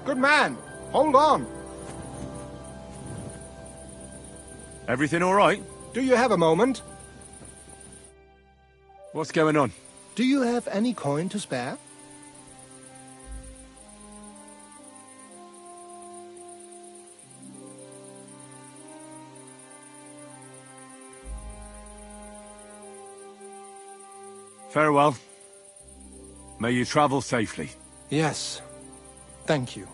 Good man. Hold on. Everything all right? Do you have a moment? What's going on? Do you have any coin to spare? Farewell. May you travel safely. Yes. Thank you.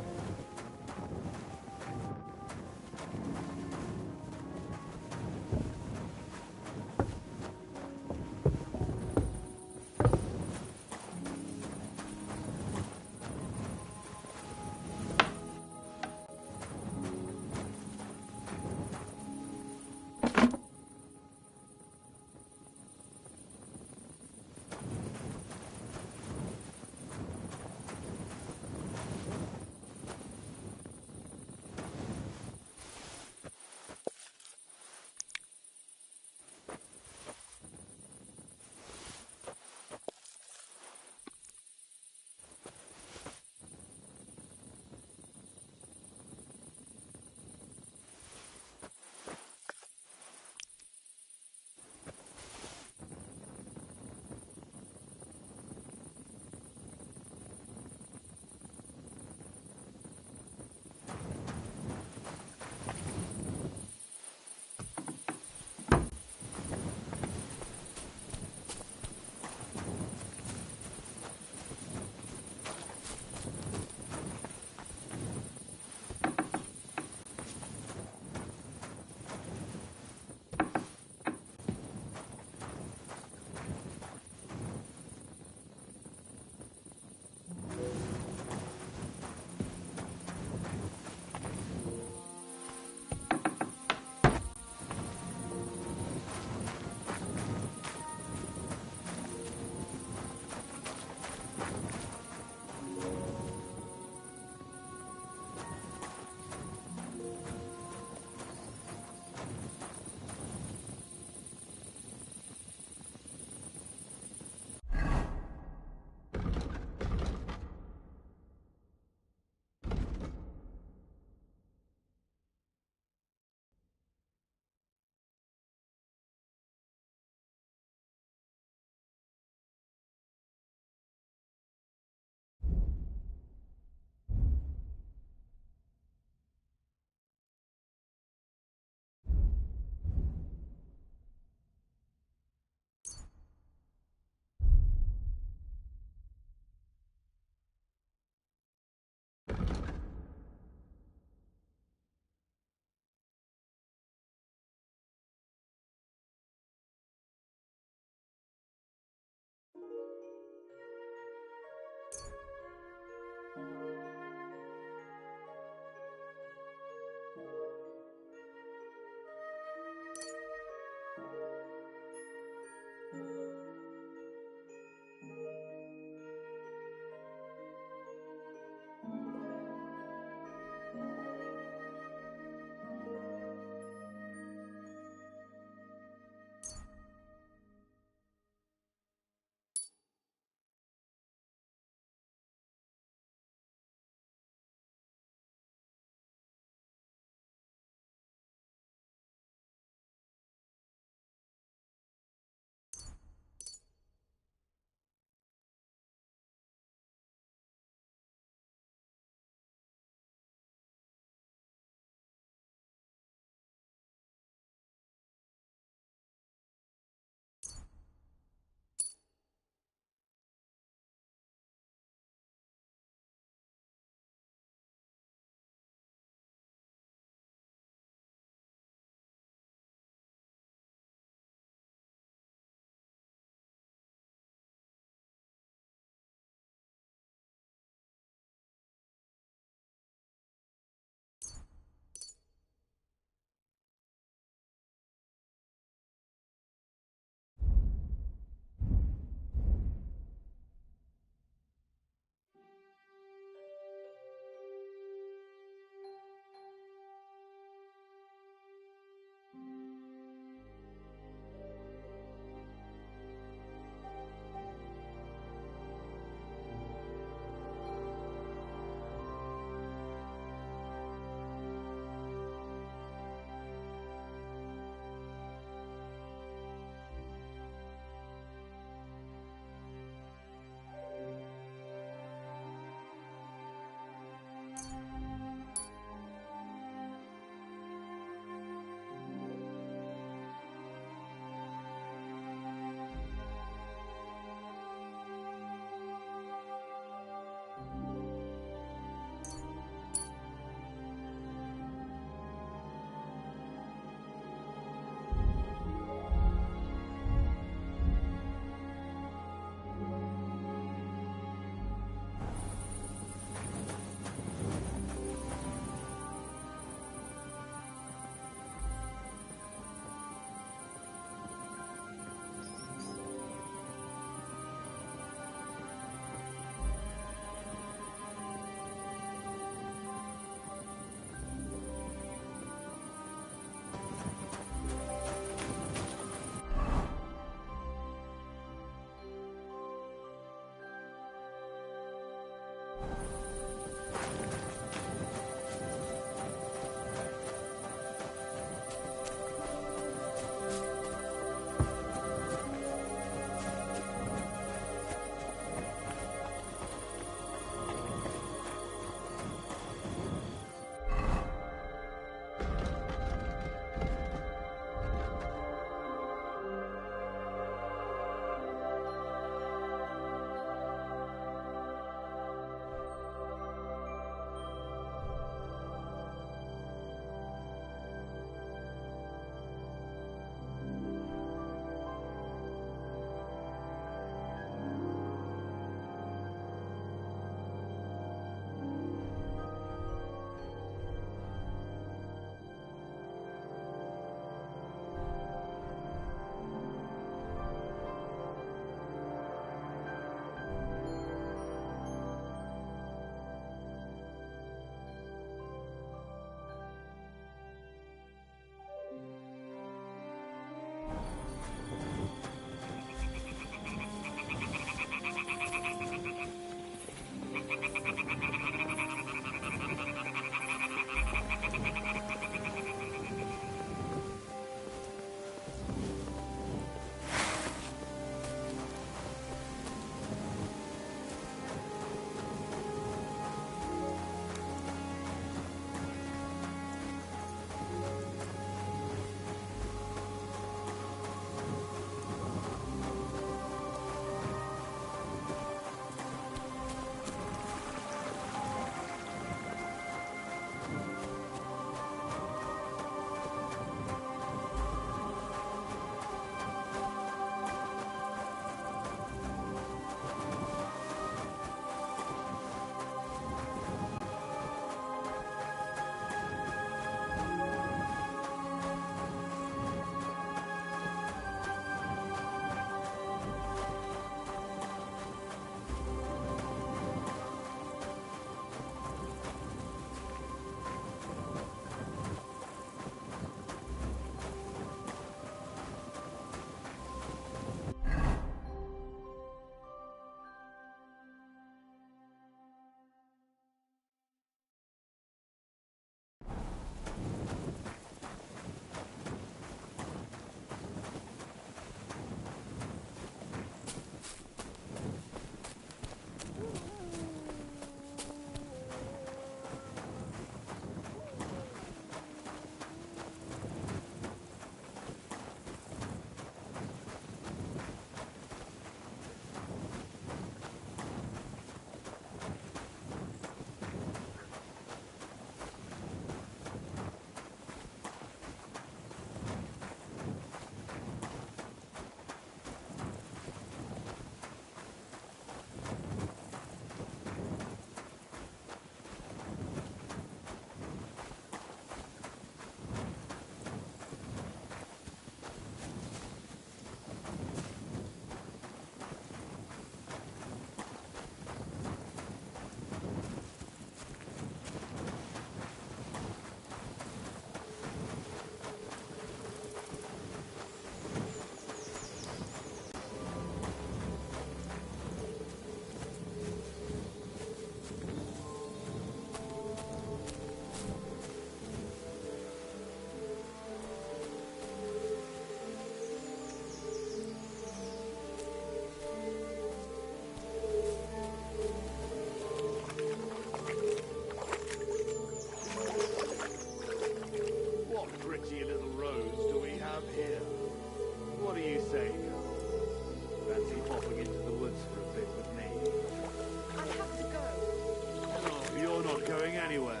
going anywhere.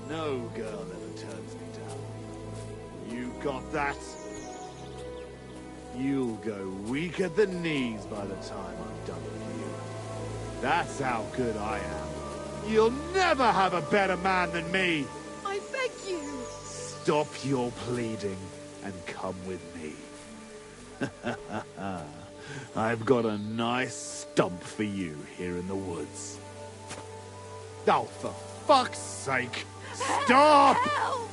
No girl ever turns me down. You got that? You'll go weak at the knees by the time I'm done with you. That's how good I am. You'll never have a better man than me. I beg you. Stop your pleading and come with me. I've got a nice stump for you here in the woods. Oh, for fuck's sake! Stop! Help!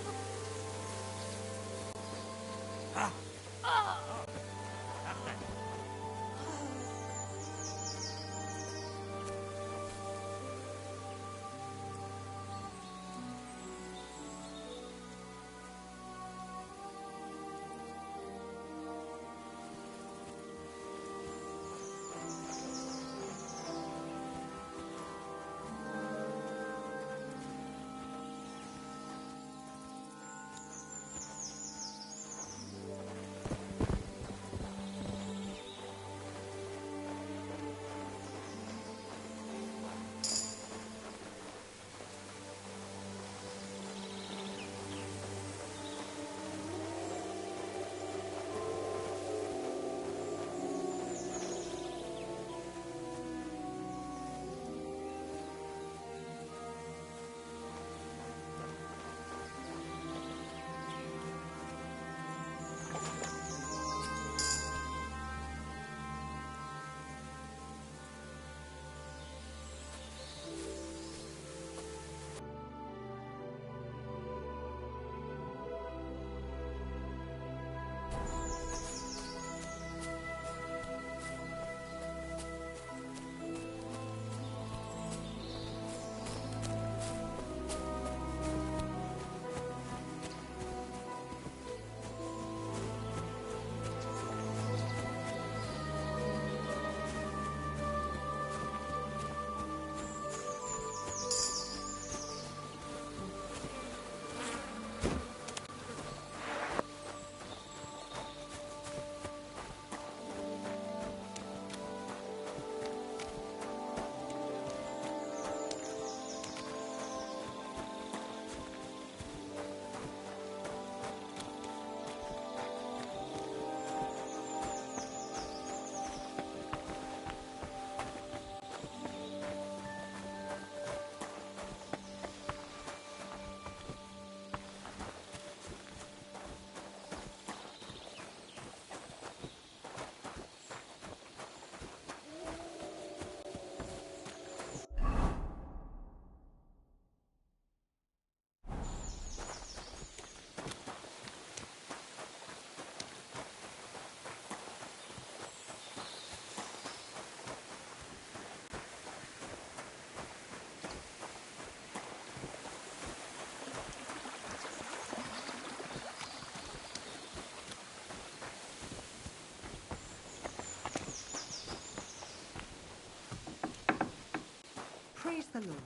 Praise the Lord.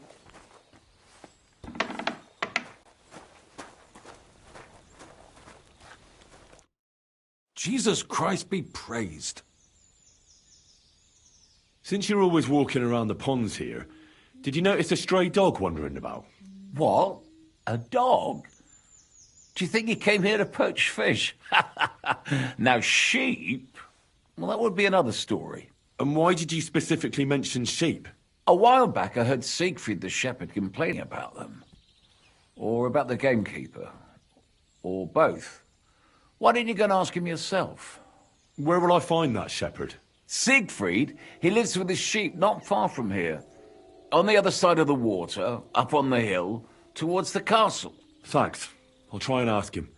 Jesus Christ be praised. Since you're always walking around the ponds here, did you notice a stray dog wandering about? What? A dog? Do you think he came here to poach fish? Now, sheep? Well, that would be another story. And why did you specifically mention sheep? A while back, I heard Siegfried the shepherd complaining about them. Or about the gamekeeper. Or both. Why didn't you go and ask him yourself? Where will I find that shepherd? Siegfried, he lives with his sheep not far from here. On the other side of the water, up on the hill, towards the castle. Thanks. I'll try and ask him.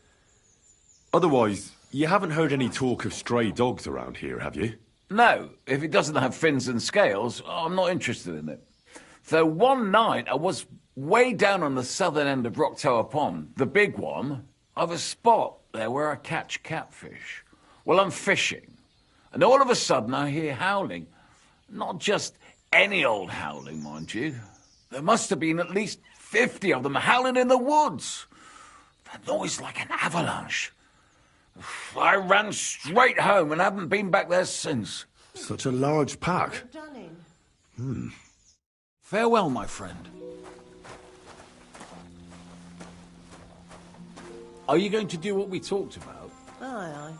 Otherwise, you haven't heard any talk of stray dogs around here, have you? No, if it doesn't have fins and scales, I'm not interested in it. Though one night I was way down on the southern end of Rock Tower Pond, the big one, I've a spot there where I catch catfish. Well, I'm fishing, and all of a sudden I hear howling. Not just any old howling, mind you. There must have been at least 50 of them howling in the woods. A noise like an avalanche. I ran straight home and haven't been back there since. Such a large pack. Dunning. Farewell, my friend. Are you going to do what we talked about? Aye, aye.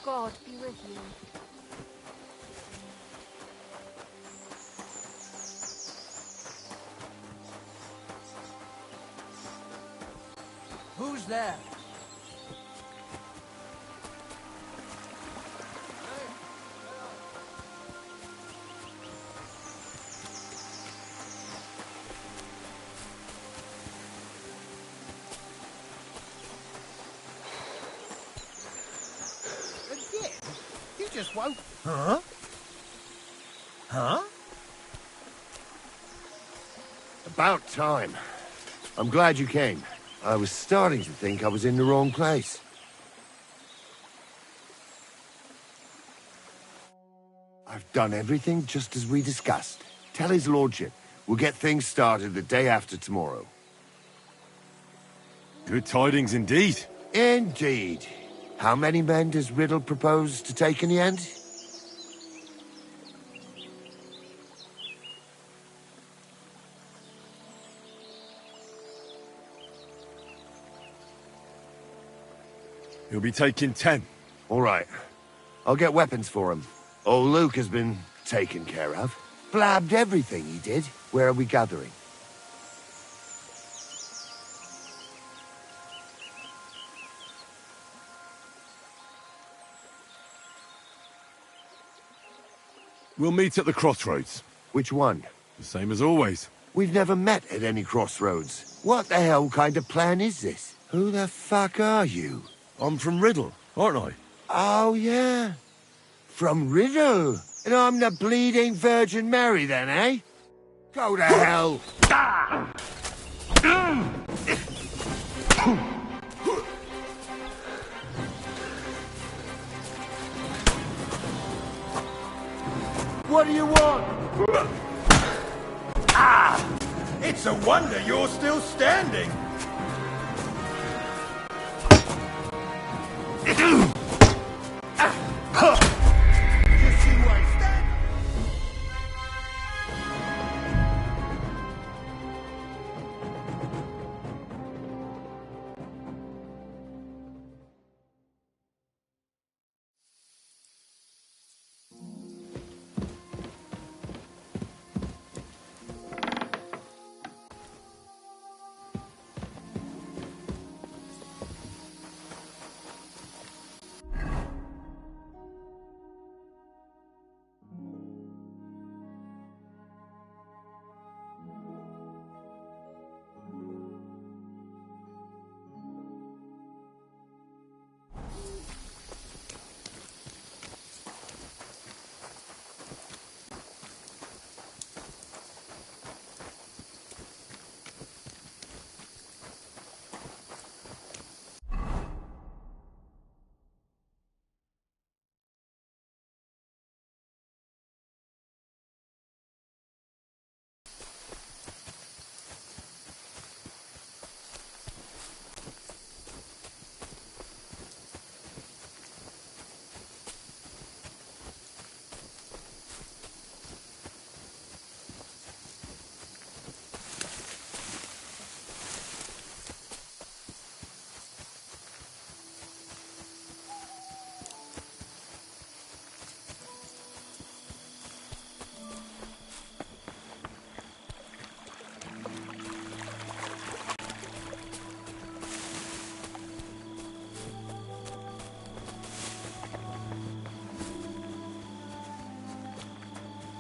God be with you. Who's there? Again? You just woke... Huh? Huh? About time. I'm glad you came. I was starting to think I was in the wrong place. I've done everything just as we discussed. Tell his lordship. We'll get things started the day after tomorrow. Good tidings indeed. Indeed. How many men does Riddle propose to take in the end? He'll be taking 10. All right. I'll get weapons for him. Old Luke has been taken care of. Blabbed everything he did. Where are we gathering? We'll meet at the crossroads. Which one? The same as always. We've never met at any crossroads. What the hell kind of plan is this? Who the fuck are you? I'm from Riddle, aren't I? Oh, yeah. From Riddle. And I'm the bleeding Virgin Mary then, eh? Go to hell. What do you want? It's a wonder you're still standing. You see where I stand?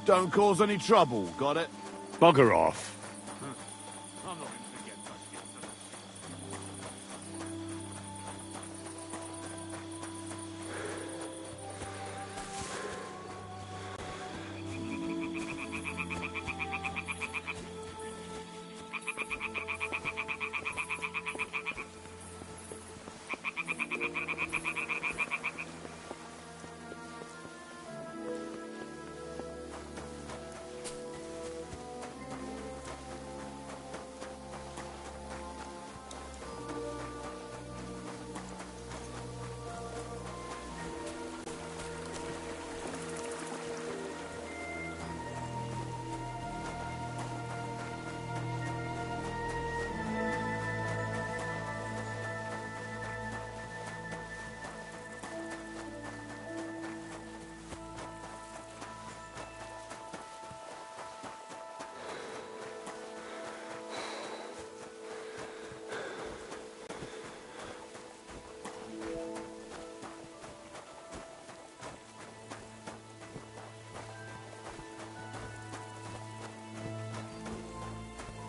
Don't cause any trouble, got it? Bugger off. I'm not going to forget such things.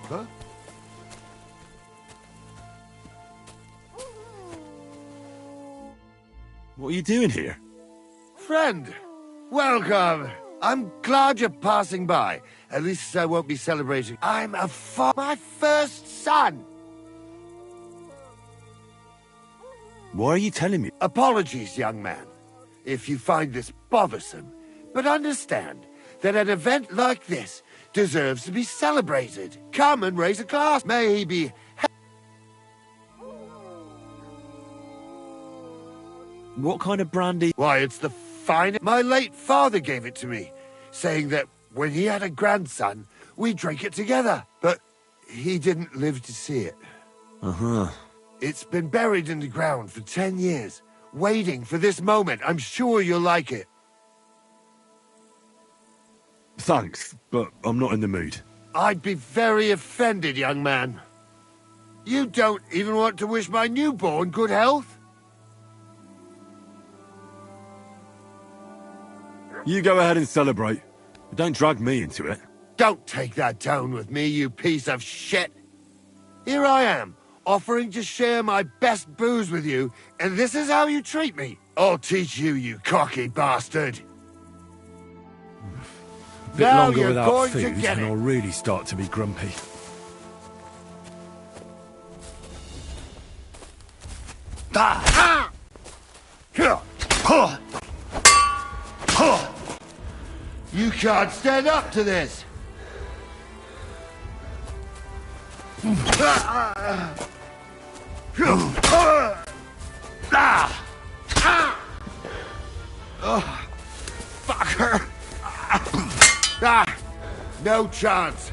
Huh? What are you doing here? Friend, welcome. I'm glad you're passing by. At least I won't be celebrating. I'm my first son. Why are you telling me? Apologies, young man, if you find this bothersome. But understand that an event like this deserves to be celebrated. Come and raise a glass. May he be... What kind of brandy? Why, it's the finest. My late father gave it to me, saying that when he had a grandson, we drank it together. But he didn't live to see it. Uh-huh. It's been buried in the ground for 10 years, waiting for this moment. I'm sure you'll like it. Thanks, but I'm not in the mood. I'd be very offended, young man. You don't even want to wish my newborn good health? You go ahead and celebrate. But don't drag me into it. Don't take that tone with me, you piece of shit. Here I am, offering to share my best booze with you, and this is how you treat me. I'll teach you, you cocky bastard. A bit Now longer you're without going to food get and it. I'll really start to be grumpy. Ah! You can't stand up to this. Fucker. No chance.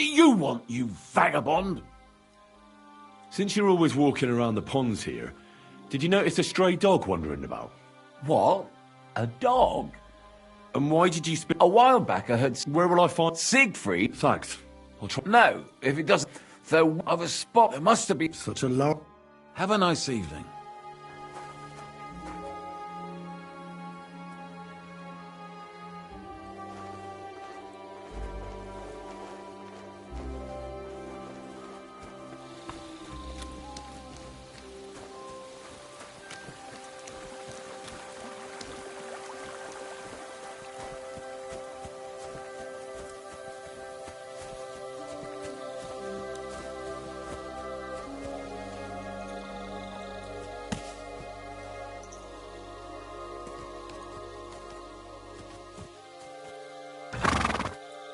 do you want, you vagabond? Since you're always walking around the ponds here, did you notice a stray dog wandering about? What? A dog? And why did you A while back I heard Where will I find... Siegfried. Thanks. I'll try... No, if it doesn't... Though of a spot, there must have been... Such a loud... Have a nice evening.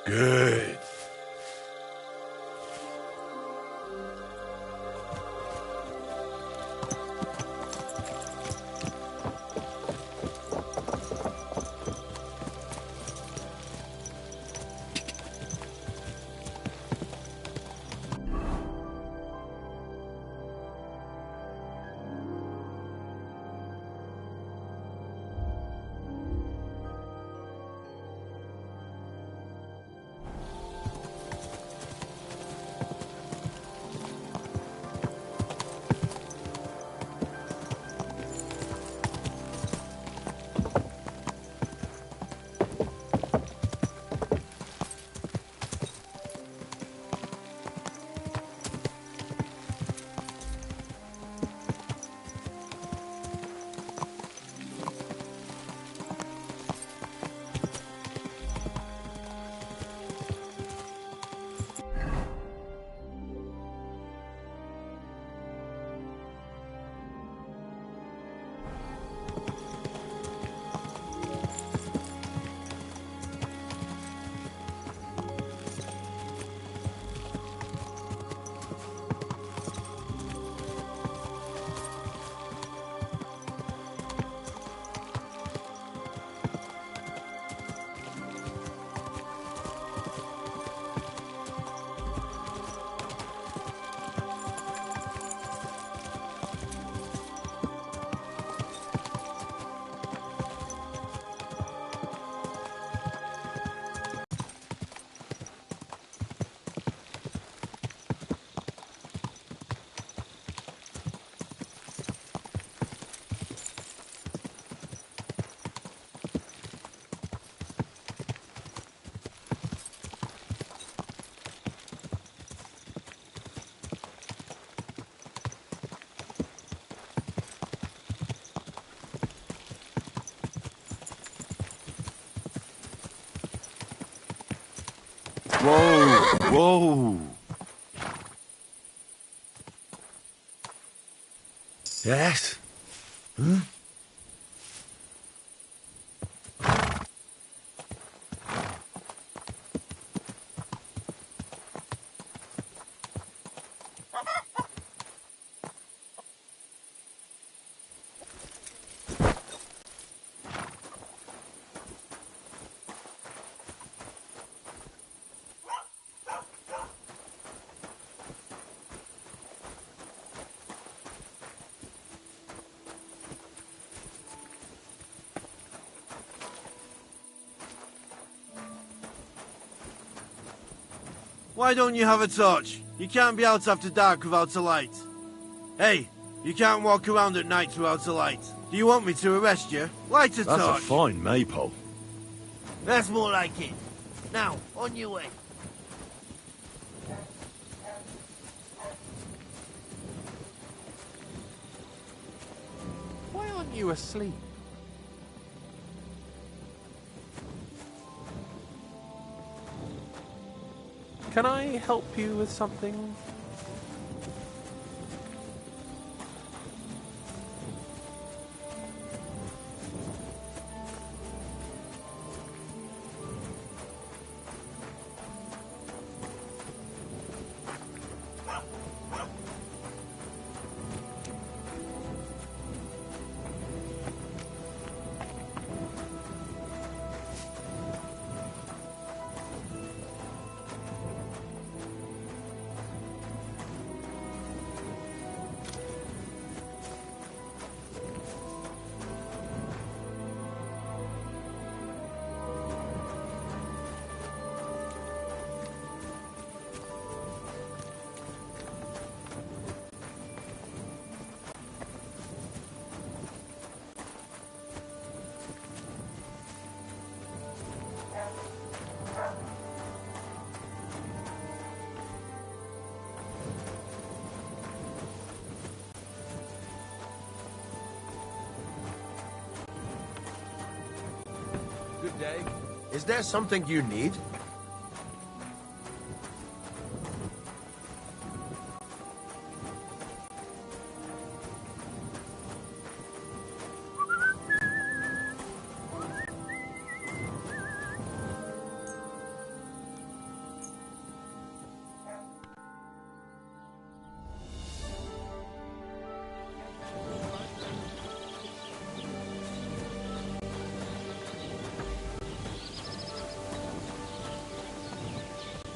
Good. Whoa! Whoa! Yes? Hmm? Why don't you have a torch? You can't be out after dark without a light. Hey, you can't walk around at night without a light. Do you want me to arrest you? Light a That's torch. a fine maypole. That's more like it. Now, on your way. Why aren't you asleep? Can I help you with something? today. Is there something you need?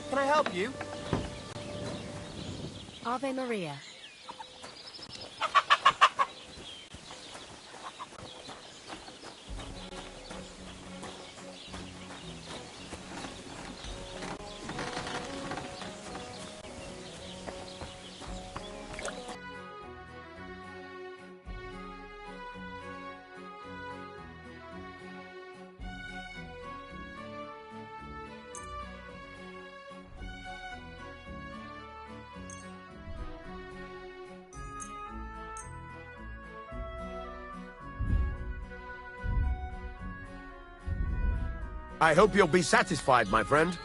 Can I help you? Ave Maria. I hope you'll be satisfied, my friend.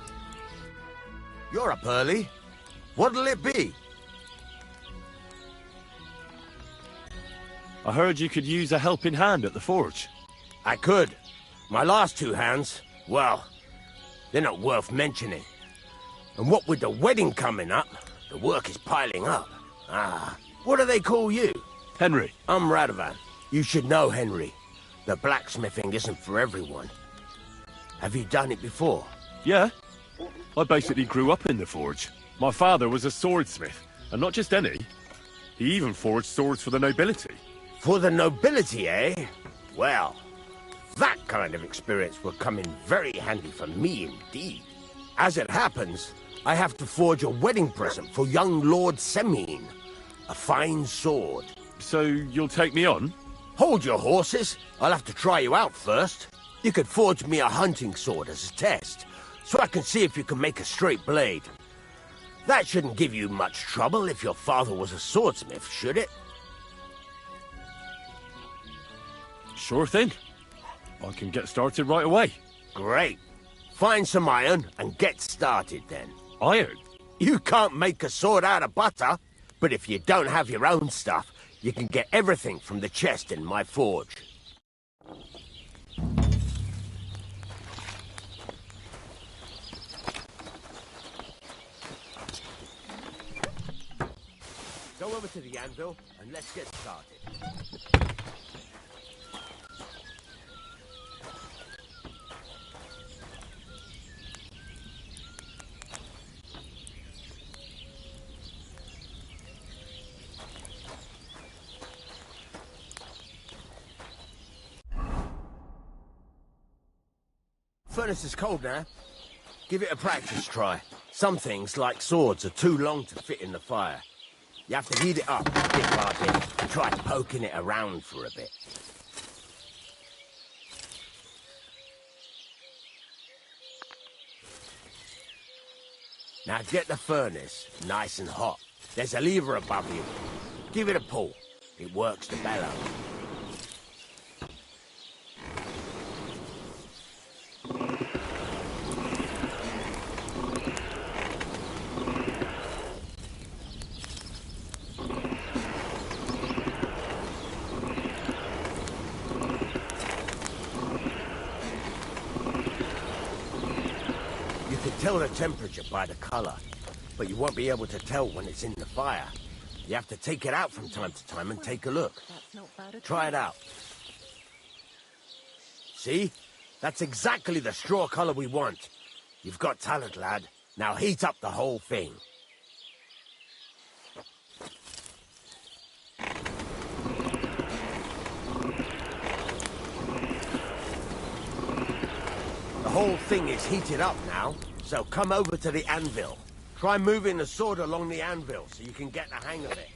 You're up early. What'll it be? I heard you could use a helping hand at the forge. I could. My last two hands, well, they're not worth mentioning. And what with the wedding coming up, the work is piling up. What do they call you? Henry. I'm Radovan. You should know, Henry. The blacksmithing isn't for everyone. Have you done it before? Yeah. I basically grew up in the forge. My father was a swordsmith, and not just any. He even forged swords for the nobility. For the nobility, eh? Well, that kind of experience will come in very handy for me indeed. As it happens, I have to forge a wedding present for young Lord Semine. A fine sword. So you'll take me on? Hold your horses. I'll have to try you out first. You could forge me a hunting sword as a test, so I can see if you can make a straight blade. That shouldn't give you much trouble if your father was a swordsmith, should it? Sure thing. I can get started right away. Great. Find some iron and get started then. Iron? You can't make a sword out of butter, but if you don't have your own stuff, you can get everything from the chest in my forge. Go over to the anvil and let's get started. Furnace is cold now. Give it a practice try. Some things, like swords, are too long to fit in the fire. You have to heat it up bit by bit and try poking it around for a bit. Now get the furnace nice and hot. There's a lever above you. Give it a pull. It works the bellow. Tell the temperature by the color, but you won't be able to tell when it's in the fire. You have to take it out from time to time and take a look. Try it out. See? That's exactly the straw color we want. You've got talent, lad. Now heat up the whole thing. The whole thing is heated up now. So come over to the anvil. Try moving the sword along the anvil so you can get the hang of it.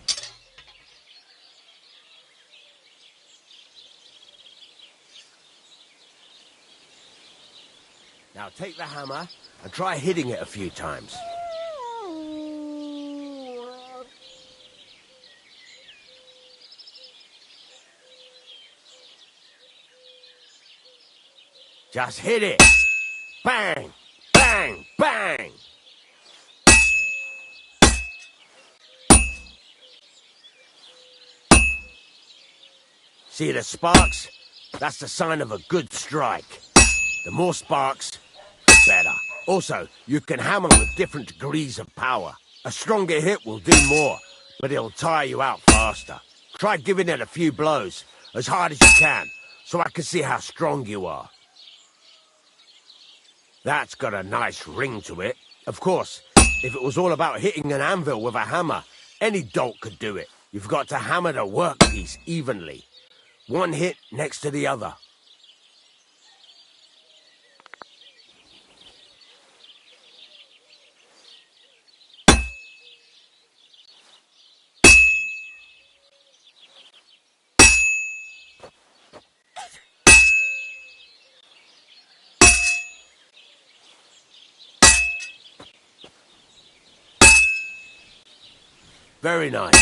Now take the hammer and try hitting it a few times. Just hit it. Bang, bang, bang. See the sparks? That's the sign of a good strike. The more sparks, the better. Also, you can hammer with different degrees of power. A stronger hit will do more, but it'll tire you out faster. Try giving it a few blows, as hard as you can, so I can see how strong you are. That's got a nice ring to it. Of course, if it was all about hitting an anvil with a hammer, any dolt could do it. You've got to hammer the workpiece evenly. One hit next to the other. Very nice.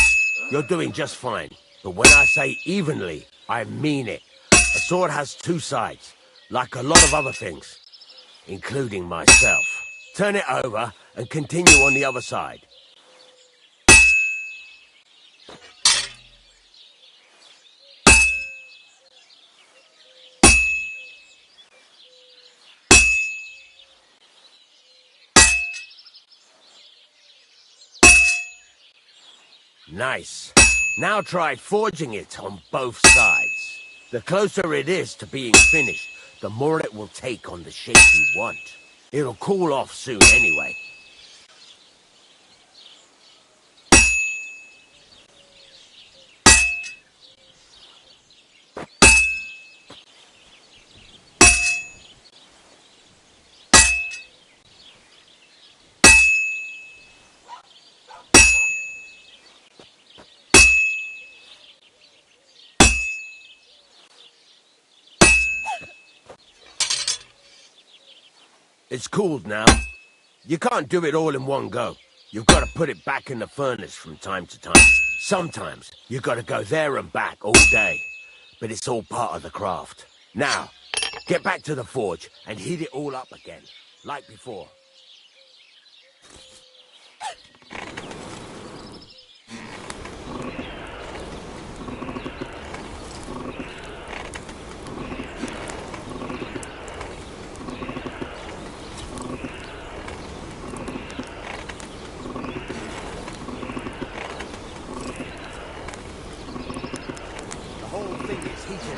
You're doing just fine. But when I say evenly, I mean it. A sword has two sides, like a lot of other things, including myself. Turn it over and continue on the other side. Nice. Now try forging it on both sides. The closer it is to being finished, the more it will take on the shape you want. It'll cool off soon anyway. It's cooled now. You can't do it all in one go. You've got to put it back in the furnace from time to time. Sometimes you've got to go there and back all day. But it's all part of the craft. Now, get back to the forge and heat it all up again, like before.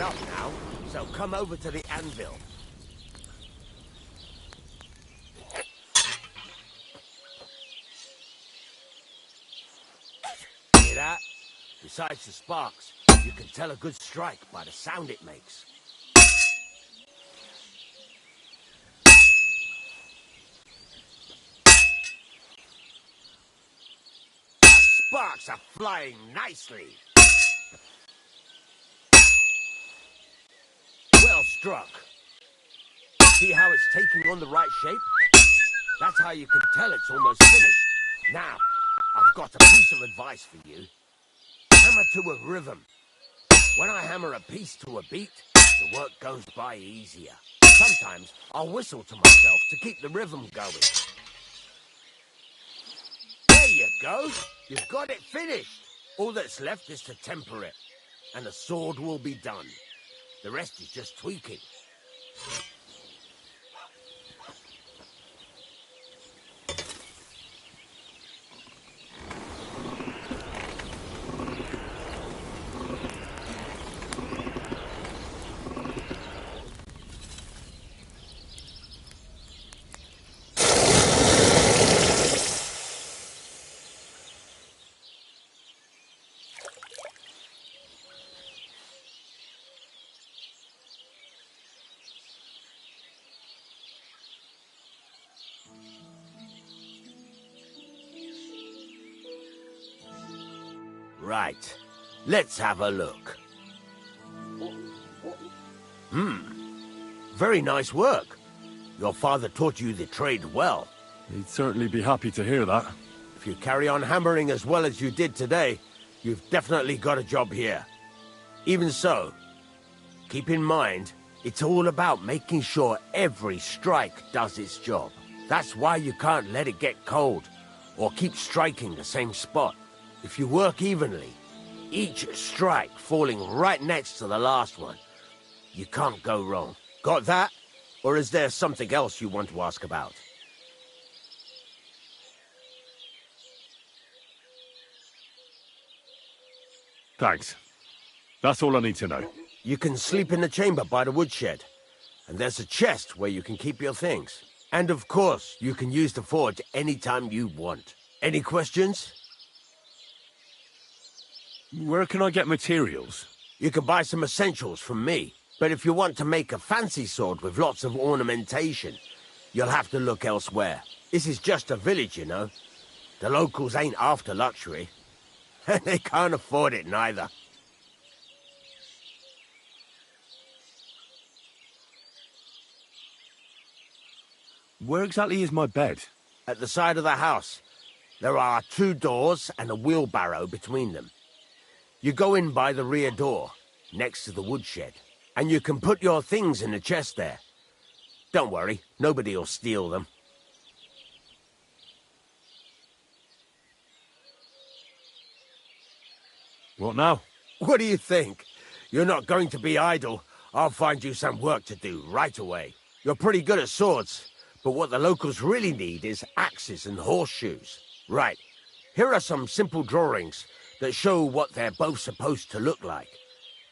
Up now, so come over to the anvil. Hear that? Besides the sparks, you can tell a good strike by the sound it makes. The sparks are flying nicely. Well struck. See how it's taking on the right shape? That's how you can tell it's almost finished. Now, I've got a piece of advice for you. Hammer to a rhythm. When I hammer a piece to a beat, the work goes by easier. Sometimes I'll whistle to myself to keep the rhythm going. There you go. You've got it finished. All that's left is to temper it, and the sword will be done. The rest is just tweaking. Right. Let's have a look. Very nice work. Your father taught you the trade well. He'd certainly be happy to hear that. If you carry on hammering as well as you did today, you've definitely got a job here. Even so, keep in mind, It's all about making sure every strike does its job. That's why you can't let it get cold, or keep striking the same spot. If you work evenly, each strike falling right next to the last one, you can't go wrong. Got that? Or is there something else you want to ask about? Thanks. That's all I need to know. You can sleep in the chamber by the woodshed. And there's a chest where you can keep your things. And of course, you can use the forge anytime you want. Any questions? Where can I get materials? You can buy some essentials from me. But if you want to make a fancy sword with lots of ornamentation, you'll have to look elsewhere. This is just a village, you know. The locals ain't after luxury. They can't afford it neither. Where exactly is my bed? At the side of the house. There are 2 doors and a wheelbarrow between them. You go in by the rear door, next to the woodshed, and you can put your things in the chest there. Don't worry, nobody'll steal them. What now? What do you think? You're not going to be idle. I'll find you some work to do right away. You're pretty good at swords, but what the locals really need is axes and horseshoes. Right, here are some simple drawings that show what they're both supposed to look like.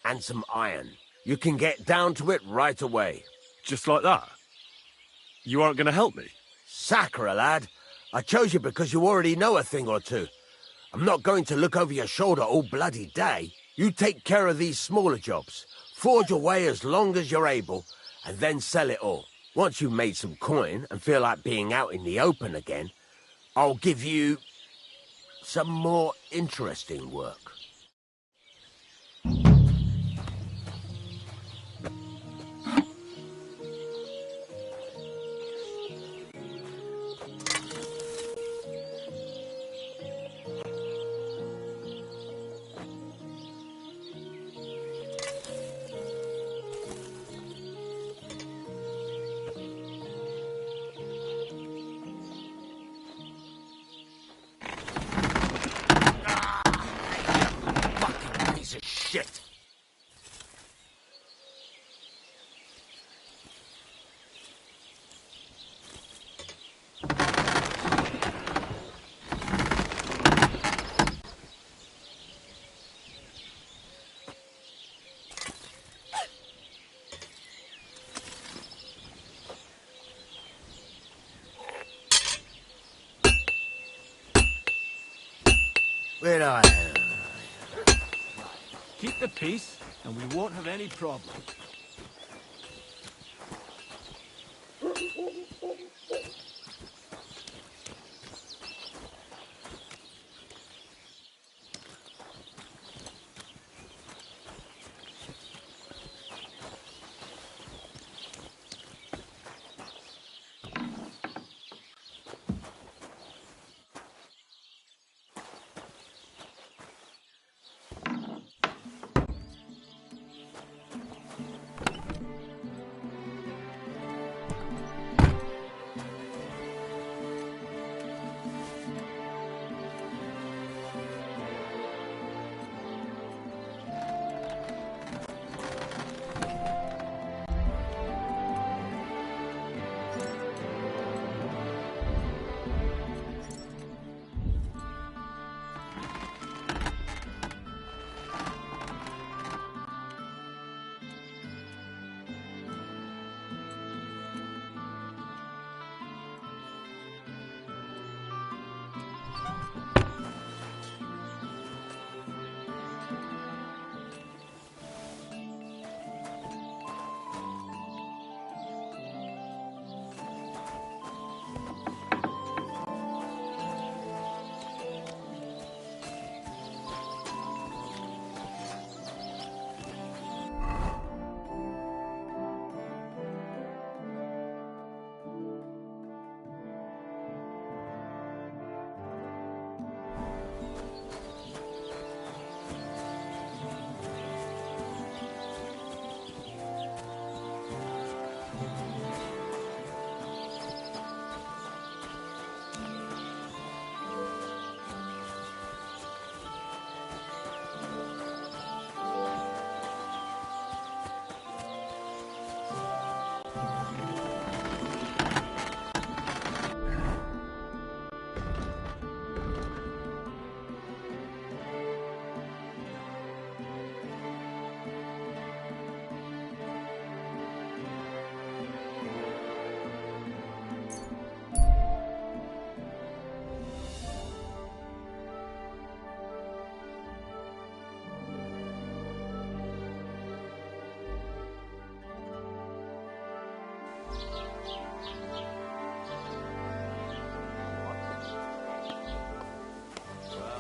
And some iron. You can get down to it right away. Just like that? You aren't going to help me? Sacre, lad. I chose you because you already know a thing or two. I'm not going to look over your shoulder all bloody day. You take care of these smaller jobs. Forge away as long as you're able, and then sell it all. Once you've made some coin and feel like being out in the open again, I'll give you some more interesting work. Shit! Where I am. Keep the peace, and we won't have any problem.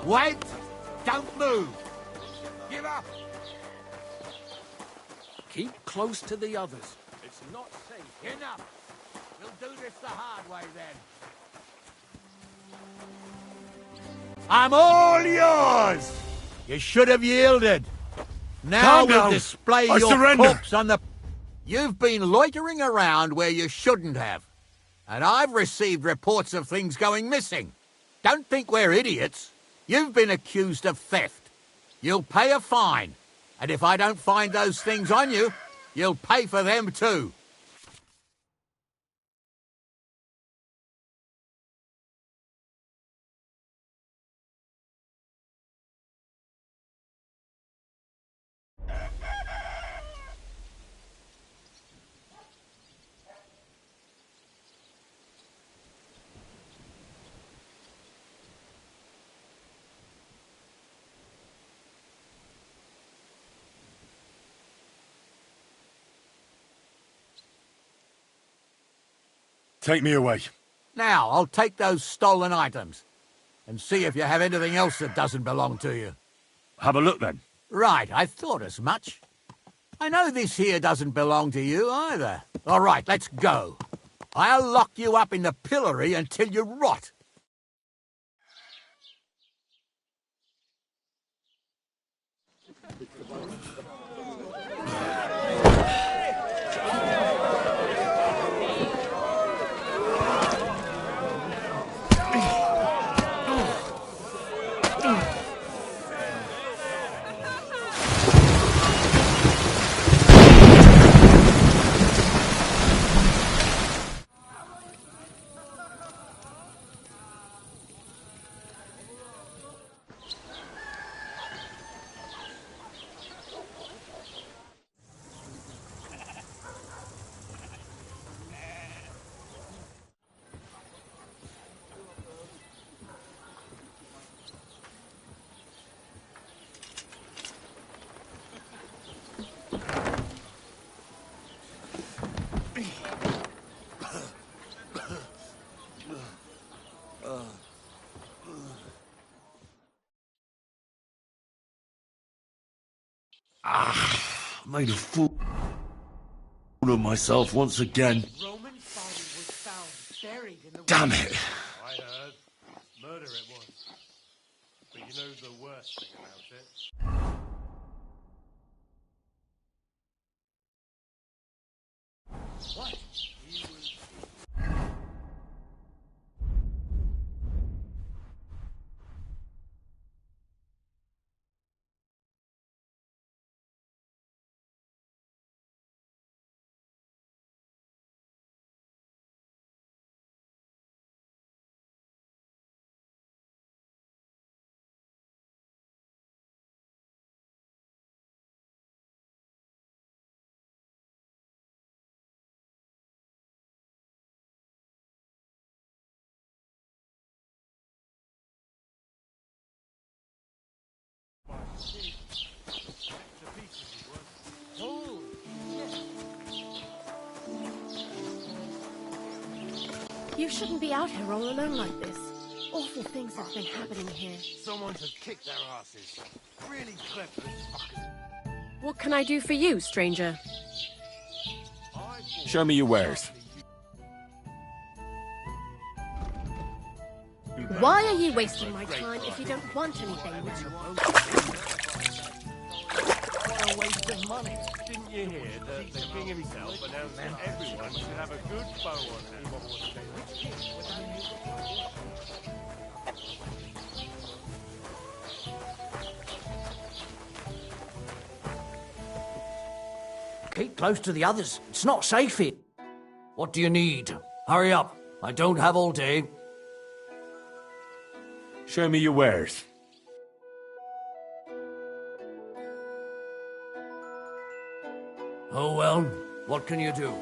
Wait! Don't move! Give up! Keep close to the others. It's not safe. Enough! We'll do this the hard way, then. I'm all yours! You should have yielded. Now Calm we'll down. display I your surrender. corpse on the... You've been loitering around where you shouldn't have. And I've received reports of things going missing. Don't think we're idiots. You've been accused of theft. You'll pay a fine. And if I don't find those things on you, you'll pay for them too. Take me away. Now, I'll take those stolen items and see if you have anything else that doesn't belong to you. Have a look then. Right, I thought as much. I know this here doesn't belong to you either. All right, let's go. I'll lock you up in the pillory until you rot. Made a fool of myself once again. Roman body was found buried in the... Damn it! I heard. Murder it was. But you know the worst thing about it? What? You shouldn't be out here all alone like this. Awful things have been happening here. Someone has kicked their asses. Really clever fuckers. What can I do for you, stranger? Show me your wares. Why are you wasting my time if you don't want anything? A waste of money. Didn't you hear that the king himself announced that everyone should have a good bow on hand? Keep close to the others. It's not safe here. What do you need? Hurry up. I don't have all day. Show me your wares. Oh well, what can you do?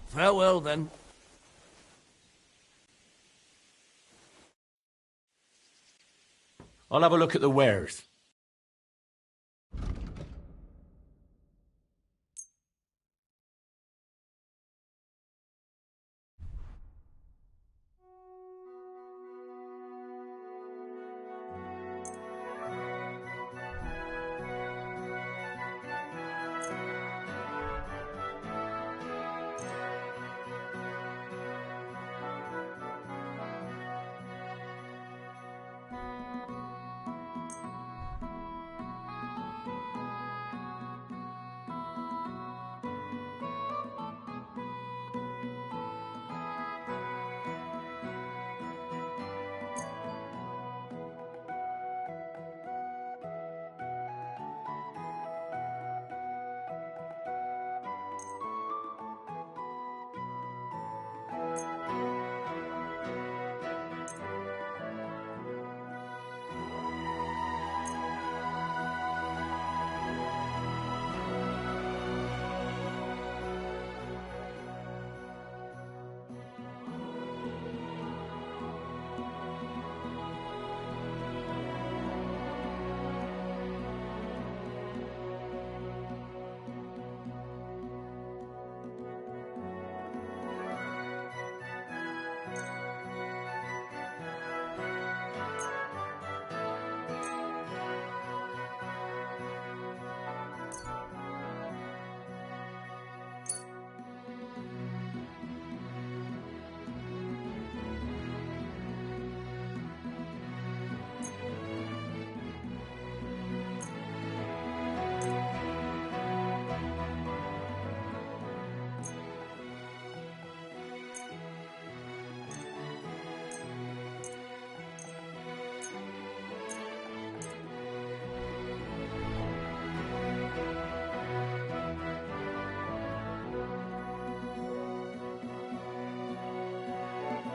Farewell, then. I'll have a look at the wares.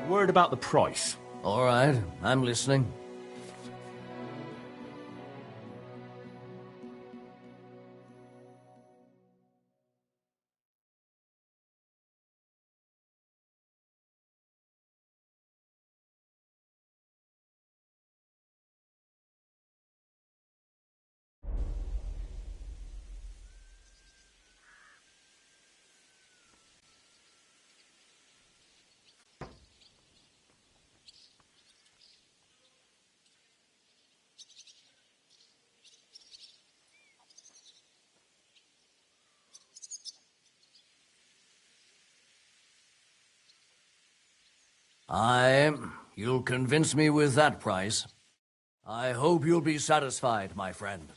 Word about the price. All right, I'm listening. You'll convince me with that price. I hope you'll be satisfied, my friend.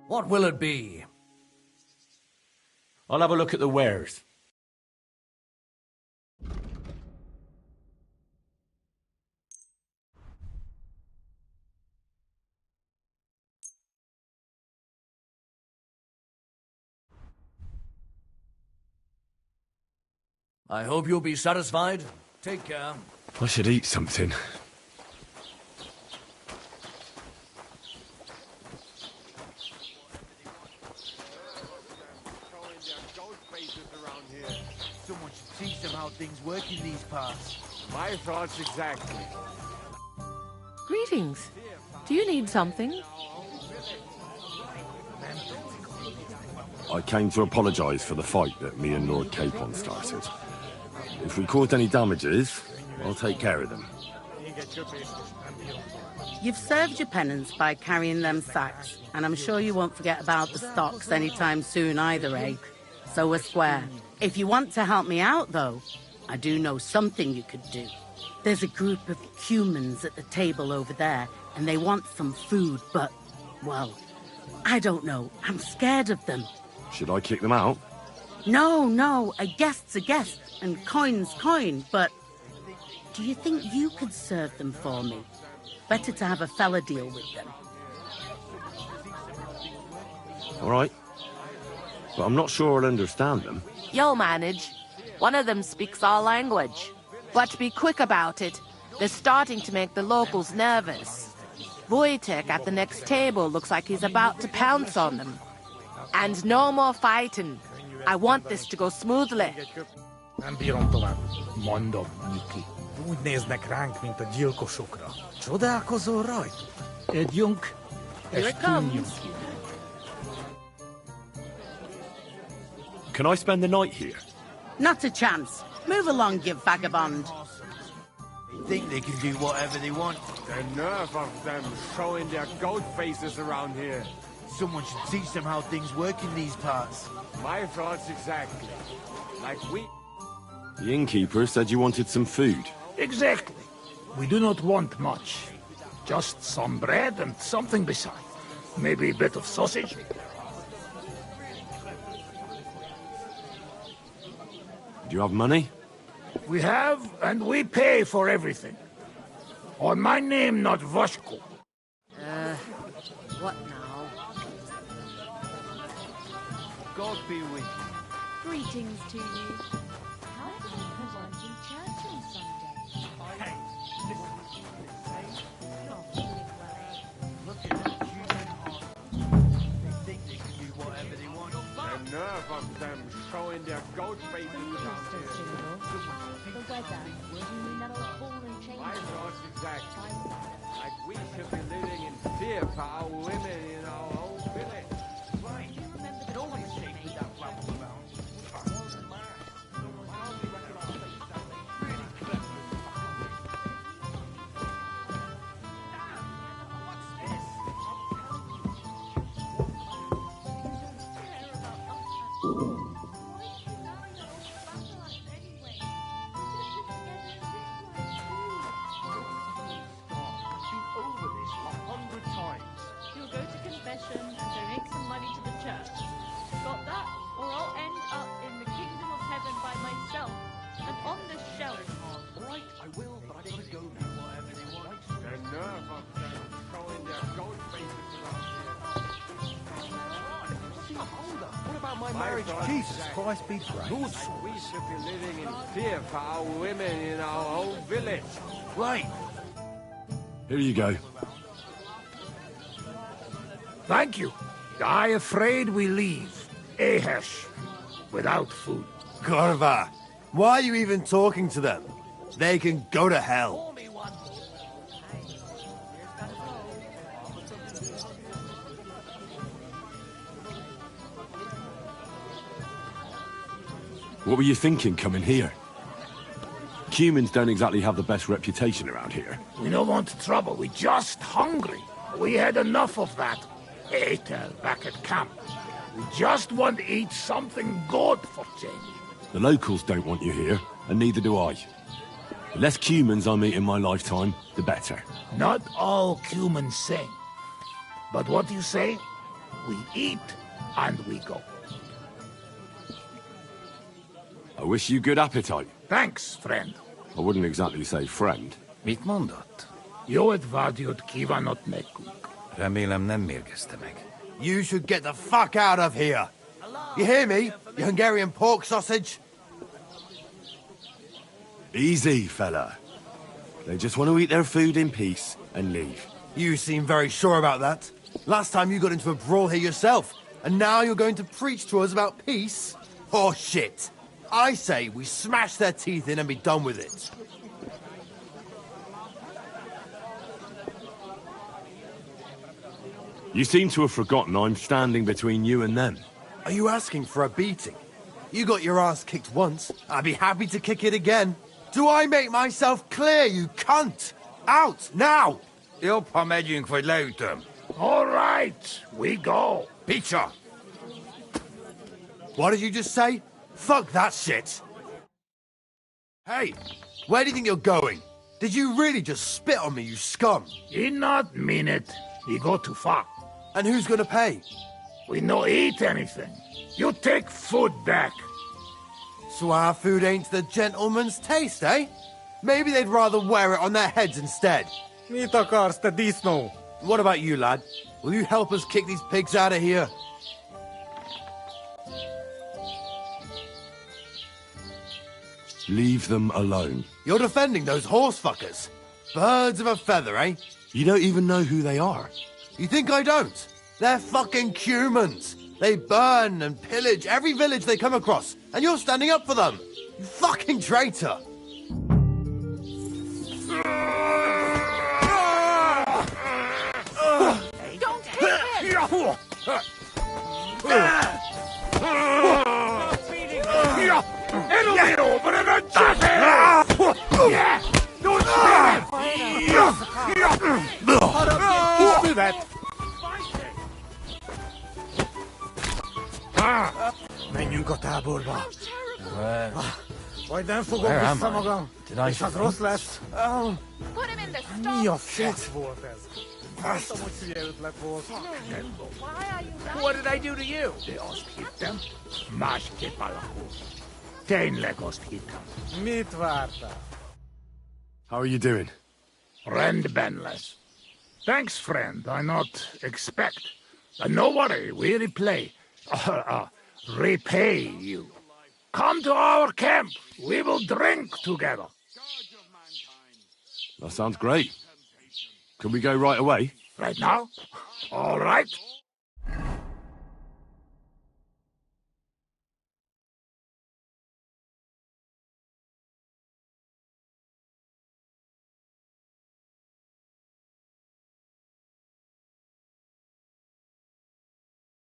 What will it be? I'll have a look at the wares. I hope you'll be satisfied. Take care. I should eat something. Someone should teach them how things work in these parts. My thoughts exactly. Greetings. Do you need something? I came to apologise for the fight that me and Lord Capon started. If we caused any damages, I'll take care of them. You've served your penance by carrying them sacks, and I'm sure you won't forget about the stocks anytime soon either, eh? So we're square. If you want to help me out, though, I do know something you could do. There's a group of humans at the table over there, and they want some food, but, well, I don't know. I'm scared of them. Should I kick them out? No, a guest's a guest, and coin's coin, but do you think you could serve them for me? Better to have a fella deal with them. All right. But I'm not sure I'll understand them. You'll manage. One of them speaks our language. But be quick about it. They're starting to make the locals nervous. Wojtek at the next table looks like he's about to pounce on them. And no more fighting. I want this to go smoothly. Nem bírom tovább. Mondom, Niki. Úgy néznek ránk, mint a gyilkosokra. Csodálkozol rajta? Együnk, Here it comes. Can I spend the night here? Not a chance. Move along, you vagabond. They think they can do whatever they want. The nerve of them showing their goat faces around here. Someone should teach them how things work in these parts. My thoughts exactly. Like we... The innkeeper said you wanted some food. Exactly. We do not want much. Just some bread and something beside. Maybe a bit of sausage. Do you have money? We have, and we pay for everything. On my name, not Vashko. What now? God be with you. Greetings to you. How come you weren't in church on Sunday? Hey, listen. Not feeling well. Look at that human heart. They think they can do whatever they want. The nerve of them showing their goat faces around here. The weather. You mean that old ball and chain? My thoughts exactly. Like we should be living in fear for our women in our own village. Right. You remember the Don't promise mistake you who made? that rabble around. You'll go to confession and donate some money to the church. Got that? Or I'll end up in the kingdom of heaven by myself and on this shelf. Right, I will, but I gotta go now. Whatever they want. The nerve of them showing their goat faces around here. Hold up. What about my My marriage? thoughts Jesus exactly. Christ be praised. Like we should be living in fear for our women in our own village. Right. Here you go. Thank you. I afraid we leave. Ahesh. Without food. Corva, why are you even talking to them? They can go to hell. What were you thinking coming here? Humans don't exactly have the best reputation around here. We don't want trouble. We're just hungry. We had enough of that. Etel back at camp. We just want to eat something good for change. The locals don't want you here, and neither do I. The less humans I meet in my lifetime, the better. Not all humans sing. But what do you say? We eat and we go. I wish you good appetite. Thanks, friend. I wouldn't exactly say friend. Mit mondott? Jót vágyott kívánott nekünk. Remélem nem mérgezte meg. You should get the fuck out of here. You hear me, you Hungarian pork sausage? Easy, fella. They just want to eat their food in peace and leave. You seem very sure about that. Last time you got into a brawl here yourself, and now you're going to preach to us about peace? Oh, shit. I say we smash their teeth in and be done with it. You seem to have forgotten I'm standing between you and them. Are you asking for a beating? You got your ass kicked once. I'd be happy to kick it again. Do I make myself clear, you cunt? Out, now! Jobb har megyünk, vagy leütöm. All right, we go. Pizza. What did you just say? Fuck that shit. Hey, where do you think you're going? Did you really just spit on me, you scum? He not mean it. He go too far. And who's gonna pay? We no eat anything. You take food back. So our food ain't the gentleman's taste, eh? Maybe they'd rather wear it on their heads instead. Mit akarsz, te disznó? What about you, lad? Will you help us kick these pigs out of here? Leave them alone. You're defending those horse fuckers. Birds of a feather, eh? You don't even know who they are. You think I don't? They're fucking humans. They burn and pillage every village they come across, and you're standing up for them. You fucking traitor. Don't hit him! It'll be over in a jiffy! Yeah! Don't do that! Menjünk a táborba. Majd nem fogom Where am vissza I? magam. Did I És az rossz lesz. Put him in the Mi a stock. fasz volt ez? Azt hogy hülye ötlet volt. What did I do to you? De azt hittem, másképp alakul. Tényleg azt hittem. Mit vártál? How are you doing? Rendben lesz. Thanks, friend. I not expect. No worry, we repay you. Come to our camp. We will drink together. That sounds great. Can we go right away? Right now? All right.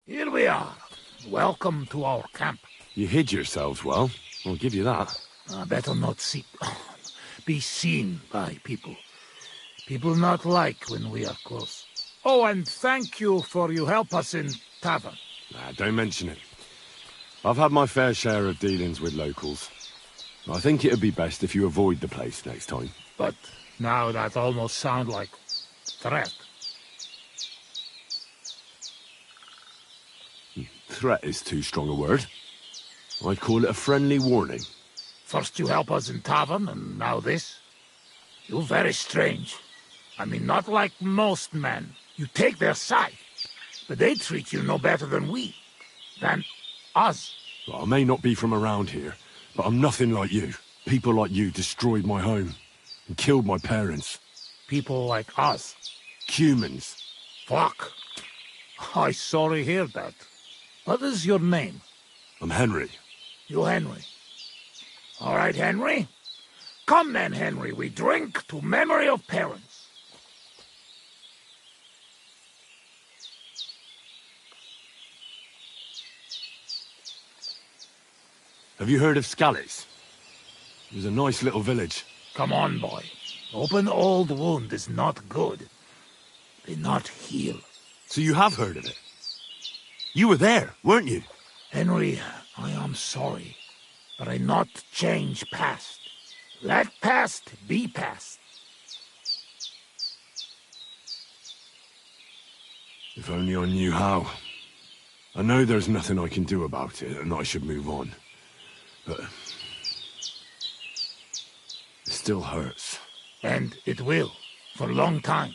Here we are. Welcome to our camp. You hid yourselves well. I'll give you that. Better not be seen by people. People not like when we are close. Oh, and thank you for you help us in tavern. Nah, don't mention it. I've had my fair share of dealings with locals. I think it'd be best if you avoid the place next time. But now that almost sound like threat. Threat is too strong a word. I'd call it a friendly warning. First you help us in tavern, and now this? You're very strange. I mean, not like most men. You take their side, but they treat you no better than we. Than us. Well, I may not be from around here, but I'm nothing like you. People like you destroyed my home and killed my parents. People like us? Humans. Fuck. I sorry hear that. What is your name? I'm Henry. You Henry. All right, Henry. Come then, Henry. We drink to memory of parents. Have you heard of Scallies? It was a nice little village. Come on, boy. Open old wound is not good. They not heal. So you have heard of it? You were there, weren't you? Henry, I am sorry, but I not change past. Let past be past. If only I knew how. I know there's nothing I can do about it, and I should move on. But it still hurts. And it will, for a long time.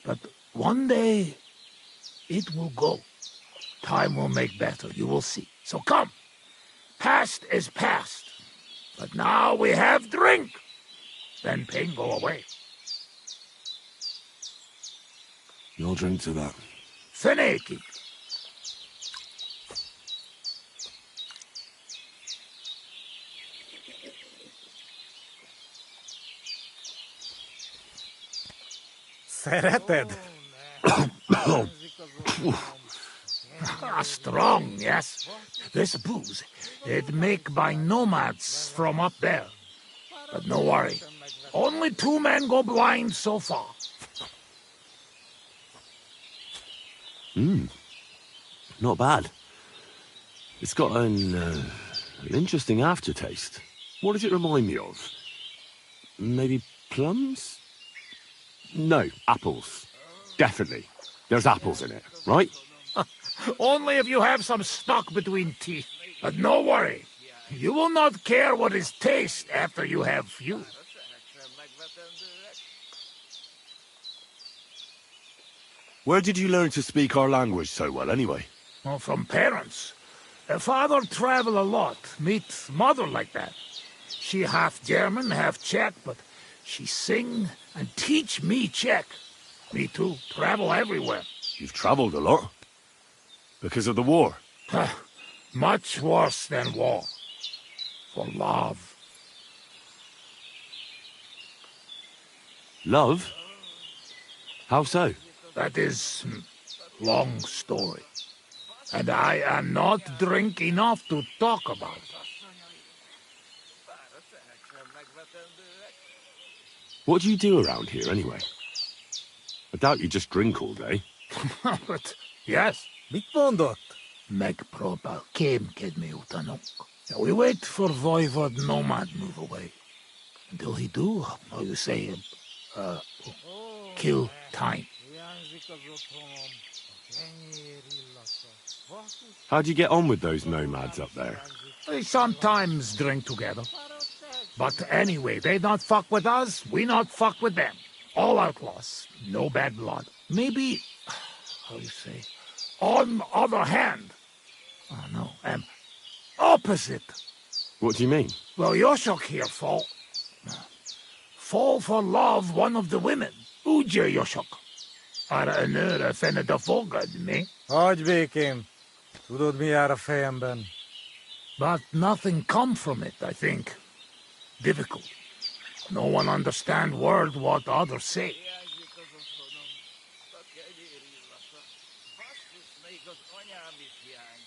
But one day, it will go. Time will make better, you will see. So come. Past is past. But now we have drink. Then pain go away. You'll drink to that. Feneki. Szereted? Strong, yes. This booze, it make by nomads from up there. But no worry. Only 2 men go blind so far. Not bad. It's got an interesting aftertaste. What does it remind me of? Maybe plums? No, apples. Definitely. There's apples in it, right? Only if you have some stuck between teeth. But no worry. You will not care what is taste after you have few. Where did you learn to speak our language so well, anyway? Well, from parents. Father travel a lot. Meet mother like that. She half German, half Czech, but she sing and teach me Czech. Me too. Travel everywhere. You've traveled a lot. Because of the war? Much worse than war. For love. Love? How so? That is long story. And I am not drink enough to talk about it. What do you do around here, anyway? I doubt you just drink all day. But, yes. Mit mondott? Megpróbál kémkedni utánunk. We wait for Voivod Nomad move away. Until he do, how you say, kill time. How do you get on with those nomads up there? They sometimes drink together. But anyway, they not fuck with us, we not fuck with them. All outlaws, no bad blood. Maybe, how you say, on other hand, opposite. What do you mean? Well, Yoshok here fall for love one of the women. Ugye Yoshok. Arra a nőre fened a fogad, mi? Hagyj békén. Tudod, mi jár a fejemben? But nothing come from it, I think. Difficult. No one understand word what others say.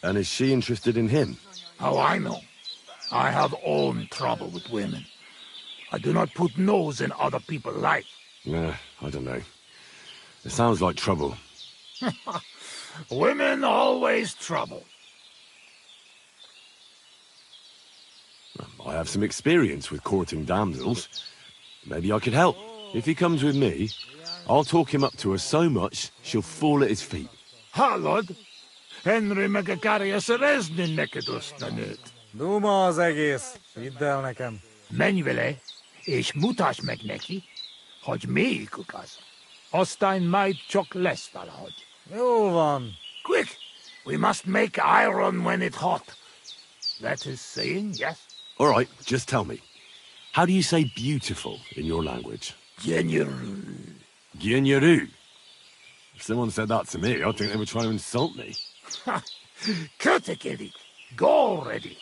And is she interested in him? How I know? I have own trouble with women. I do not put nose in other people's life. I don't know. It sounds like trouble. Women always trouble. I have some experience with courting damsels. Maybe I could help. If he comes with me, I'll talk him up to her so much, she'll fall at his feet. Hallod? Henry meg akarja szerezni neked azt a nőt. Duma az egész. Hidd el nekem. Menj vele, és mutasd meg neki, hogy melyikük az. Aztán majd csak lesz valahogy. Jó van. Quick! We must make iron when it's hot. That is saying, yes? All right, just tell me. How do you say beautiful in your language? Gyenyeru. Gyenyeru? If someone said that to me, I'd think they were trying to insult me. Kötekedik. Go already.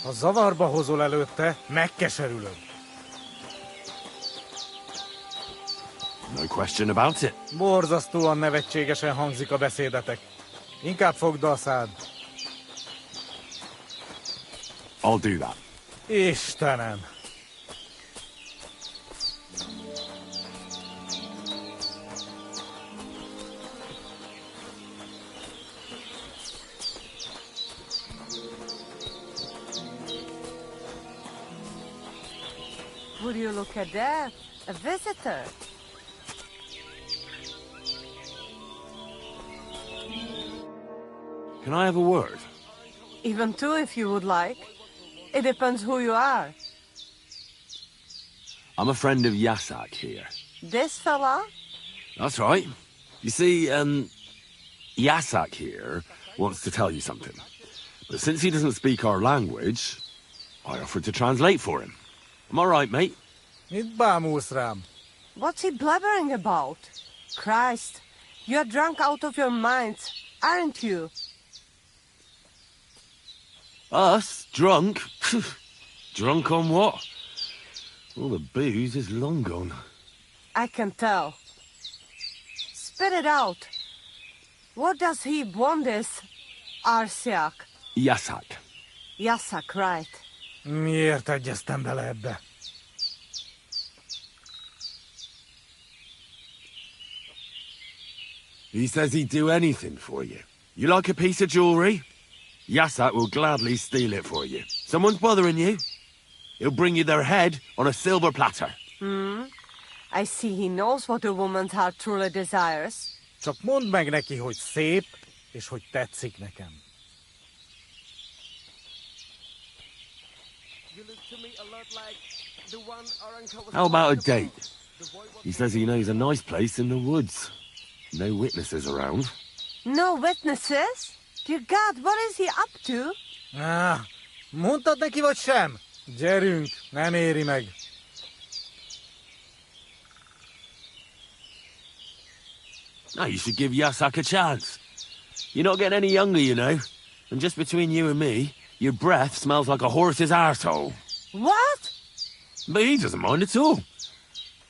Ha zavarba hozol előtte, megkeserülöm. No question about it. Borzasztóan nevetségesen hangzik a beszédetek. Inkább fogd a szád. I'll do that. Istenem! Would you look at that? A visitor. Can I have a word? Even two if you would like. It depends who you are. I'm a friend of Yasak here. This fella? That's right. You see, Yasak here wants to tell you something. But since he doesn't speak our language, I offered to translate for him. Am I right, mate? Mit bámulsz rám? What's he blabbering about? Christ, you're drunk out of your minds, aren't you? Us? Drunk? Drunk on what? All the booze is long gone. I can tell. Spit it out. What does he want this Arsiak? Yasak. Yasak, right. Miért egyeztem bele ebbe? He says he'd do anything for you. You like a piece of jewelry? Yasak will gladly steal it for you. Someone's bothering you? He'll bring you their head on a silver platter. I see he knows what a woman's heart truly desires. Csak mondd meg neki, hogy szép, és hogy tetszik nekem. How about a date? He says he knows a nice place in the woods. No witnesses around. No witnesses? Dear God, what is he up to? Mondtad neki vagy sem? Gyerünk, nem éri meg. No, you should give Yasak a chance. You're not getting any younger, you know. And just between you and me, your breath smells like a horse's arsehole. What? But he doesn't mind at all.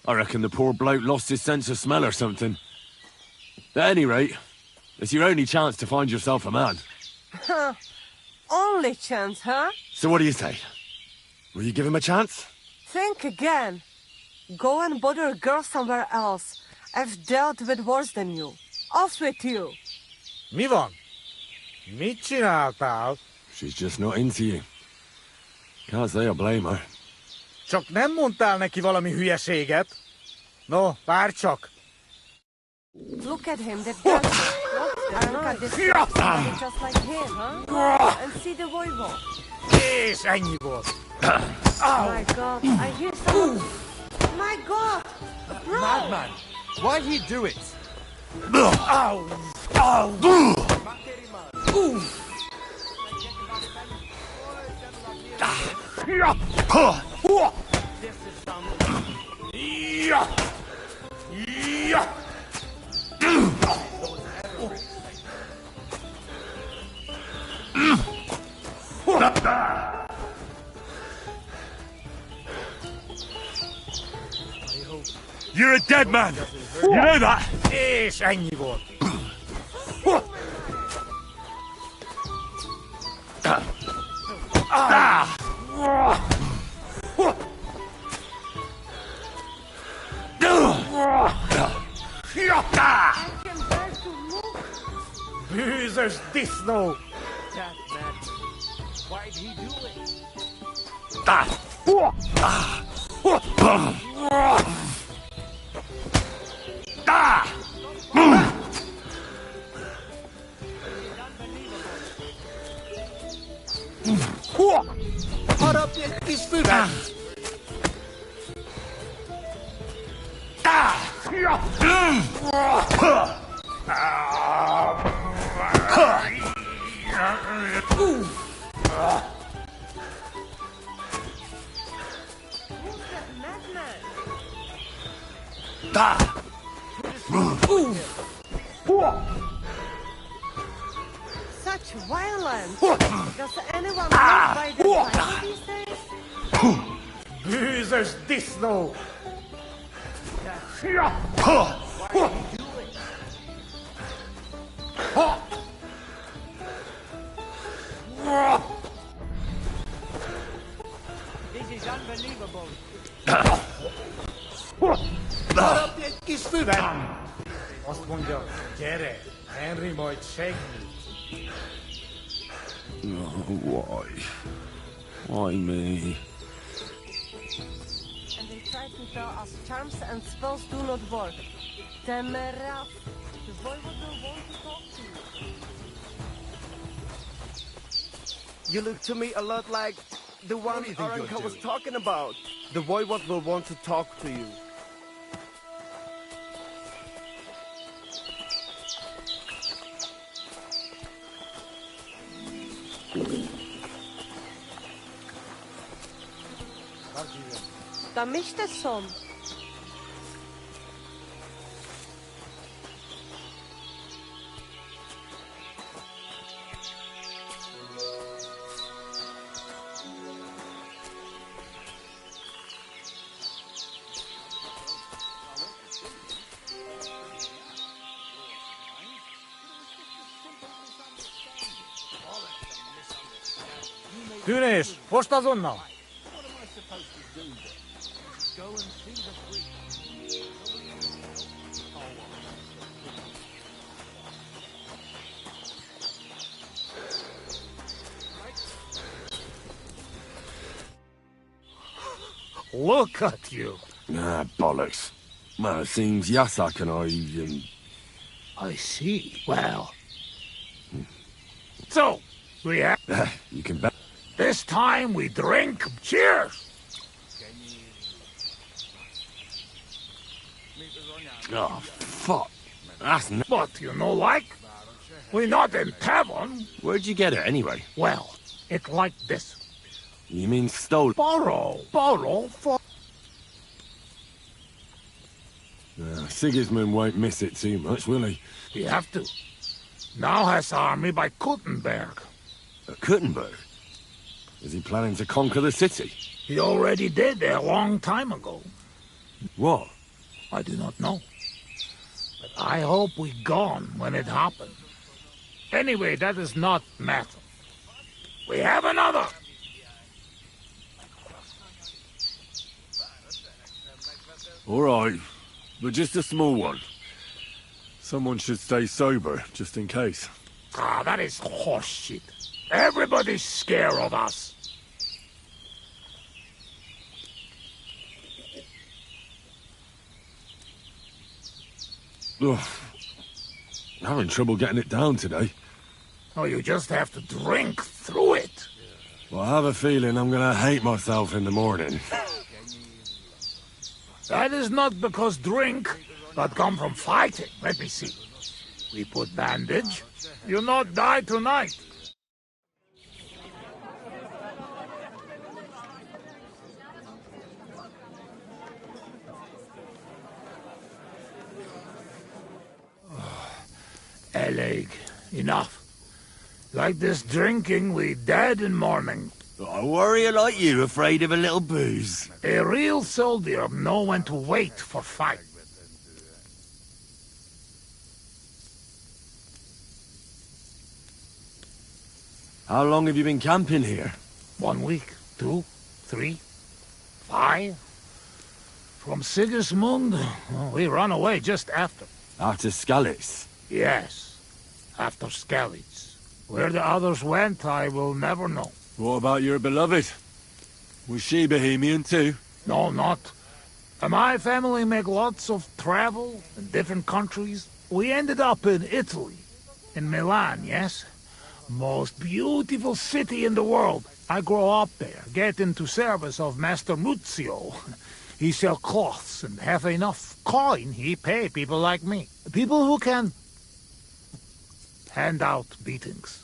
I reckon the poor bloke lost his sense of smell or something. At any rate, it's your only chance to find yourself a man. Huh. Only chance, huh? So what do you say? Will you give him a chance? Think again. Go and bother a girl somewhere else. I've dealt with worse than you. Off with you. Mi van? Mit csináltál? She's just not into you. Can't say I blame her. Csak nem mondtál neki valami hülyeséget? No, várj csak. Look at him, that guy. Look at this guy, just like him, huh? And see the voivod. És ennyi volt. My God, I hear someone. My God, bro. Madman, why'd he do it? Ow! Ow! You're a dead man! You know that? És ennyi volt. Bűzös disznó! That man. Why'd he do it? Harapj egy kis füvet! Such violence. Does anyone live by the Bible these days? Bűzös disznó! This is unbelievable. Harapj egy kis füvet! Azt mondja, gyere, Henry majd segít. Why? Why me? And they try to tell us charms and spells do not work. Temeraf. The voivod will want to talk to you. You look to me a lot like the one Aranka was talking about. The voivod will want to talk to you. Tam ještě som. Tűnés, most azonnal! Look at you. Ah, bollocks. Well, it seems Yasak and I see. Well. So, we have... you can bet. This time we drink. Cheers! Oh, fuck. That's not... But you know, like, we not in tavern. Where'd you get it, anyway? Well, it like this. You mean stole... Borrow for... Sigismund won't miss it too much, will he? We have to. Now has army by Kuttenberg. Kuttenberg? Is he planning to conquer the city? He already did a long time ago. What? I do not know. But I hope we gone when it happened. Anyway, that is not matter. We have another! All right, but just a small one. Someone should stay sober, just in case. Ah, that is horseshit. Everybody's scared of us. Ugh. I'm having trouble getting it down today. Oh, you just have to drink through it. Well, I have a feeling I'm gonna hate myself in the morning. That is not because drink, but come from fighting. Let me see. We put bandage. You'll not die tonight. Eleg, enough. Like this drinking, we dead in morning. A warrior like you afraid of a little booze? A real soldier know when to wait for fight. How long have you been camping here? 1 week, 2, 3, 5. From Sigismund, we run away just after. After Skalitz? Yes, after Skalitz. Where the others went, I will never know. What about your beloved? Was she Bohemian too? No, not. My family make lots of travel in different countries. We ended up in Italy. In Milan, yes? Most beautiful city in the world. I grow up there, get into service of Master Muzio. He sell cloths and have enough coin he pay people like me. People who can hand out beatings.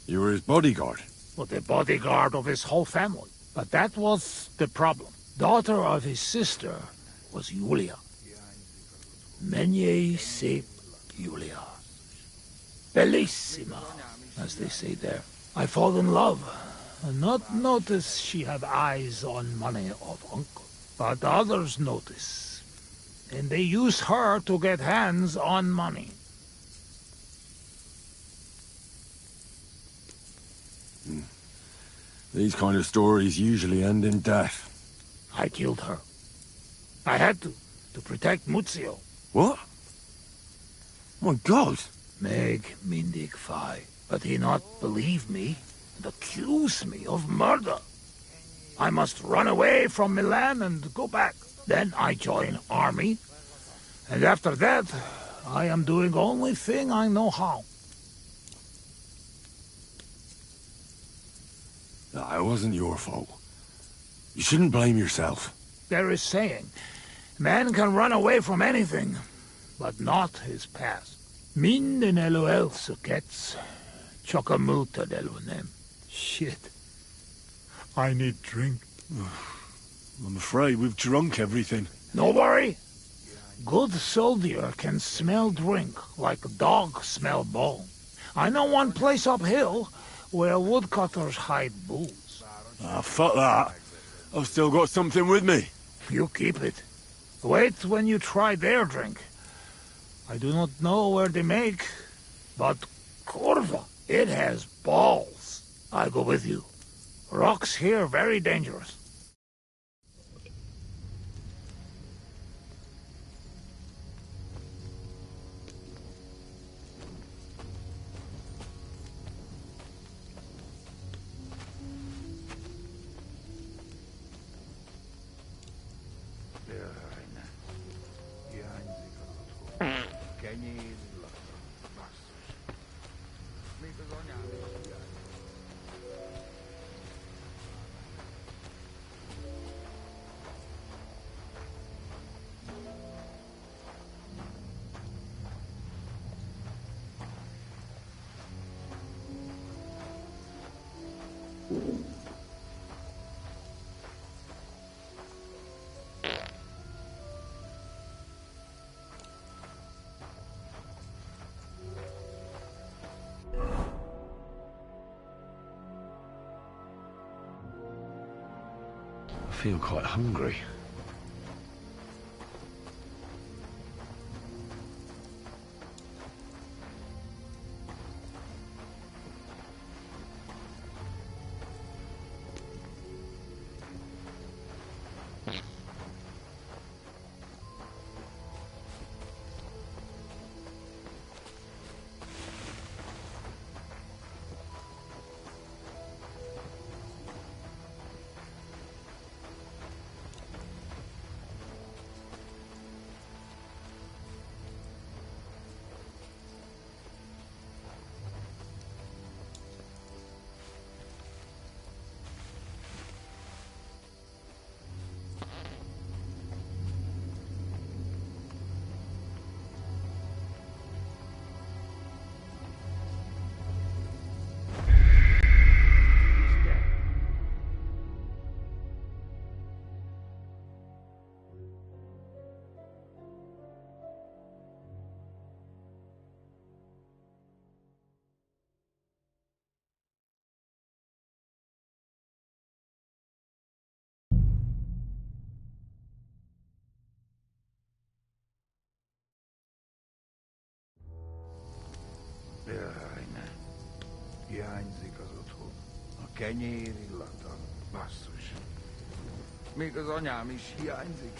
You were his bodyguard? Well, the bodyguard of his whole family. But that was the problem. Daughter of his sister was Julia. Menie se Julia. Bellissima, as they say there. I fall in love. And not notice she had eyes on money of uncle. But others notice. And they use her to get hands on money. These kind of stories usually end in death. I killed her. I had to protect Muzio. What? My God! Meg Mindig Fi. But he not believe me and accuse me of murder. I must run away from Milan and go back. Then I join army. And after that, I am doing only thing I know how. It wasn't your fault. You shouldn't blame yourself. There is saying, man can run away from anything, but not his past. Min en eloel sukets, chokamuta delunem. Shit. I need drink. I'm afraid we've drunk everything. No worry. Good soldier can smell drink like a dog smell bone. I know one place uphill where woodcutters hide booze. Ah, fuck that. I've still got something with me. You keep it. Wait when you try their drink. I do not know where they make, But Corva, it has balls. I go with you. Rocks here very dangerous. I feel quite hungry. Hiányzik az otthon. A kenyér illata. Basszus. Még az anyám is hiányzik.